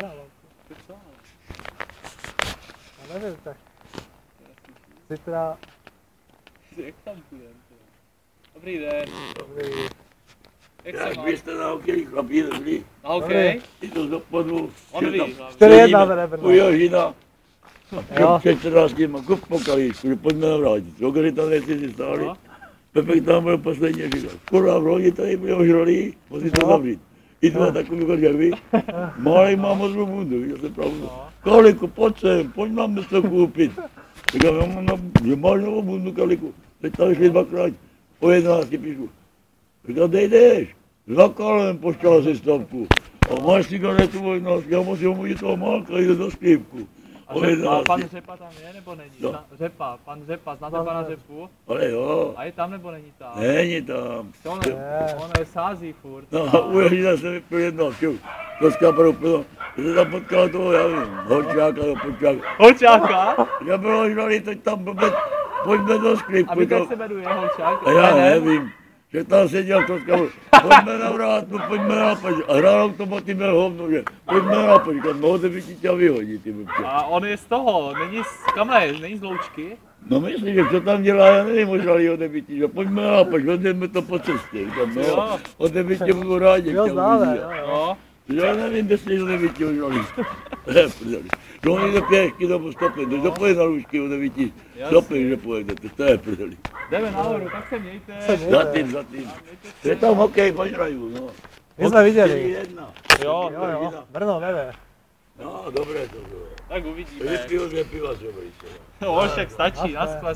nahrávám. Ty co? Já nevím, tak. Zítra... Jak tam půjdem? Dobrý den. Dobrý. Jak se Jak máš? byste na hokej chlapí dobrý? Na hokej? I to dopadlo. On ví. 4-1 vede Brno. U Jožina. A Jo. před 14 dněma kup po kalíčku, že pojďme navrátit. Rogery tam nechci si stáli. No. Pepek tam byl poslední a říkal, kurva, v loni tady byli ožralí, musí to zavřít. I dva takový jak vy. Malej má modrou bundu, viděl jsem pravdu. No. Kaliku, pojď sem, pojď nám něco koupit. Říkám, já mám že máš novou bundu, Kaliku. Teď tady šli dvakrát, po 11 píšu. Říkám, kde jdeš? Za Kalem pošťal si stavku. A máš cigaretu, já musím umít toho Málka, jde do sklípku. A Řepa, pan Řepa tam je nebo není? No. Řepa, pan Řepa, znáte pana Řepu? Ale jo, A je tam nebo není tam? není tam. On je sází furt. No, u Jožina jsem vypil jedno, čuj. Dneska byl plno, že tam potkal toho, já nevím, Horčáka nebo Počáka. Holčáka? Já byl ožralý, teď tam blbec, pojďme do A sklípku. víte, jak se jmenuje Holčák? A já nevím, že tam seděl to říkal, pojďme na vrátnu, pojďme na pač. A hrál automaty měl hovno, že pojďme na pač, říkal, no to by ti tě vyhodit, ty blbče. A on je z toho, není z kamer, není z Loučky? No myslím, že co tam dělá, já nevím, ožralý odebití, že pojďme na pač, vezmeme to po cestě. Říkal, no, Jo. odebitě budu rádi, Jo, chtěl známe, vidět. jo, jo. No. Já nevím, jestli je odebití ožralý. No oni do pěšky nebo stopy, kdo pojede na lůžky odebití, stopy, že pojedete, to je prdeli. Jdeme nahoru, tak se mějte. Za tím. Je tam hokej, požraju, no. My jsme viděli. 1. Jo, Jo, jo, Brno vede. No, dobré to bylo. tak uvidíme. Vždycky ho 2 piva třeba. No, však stačí, na skle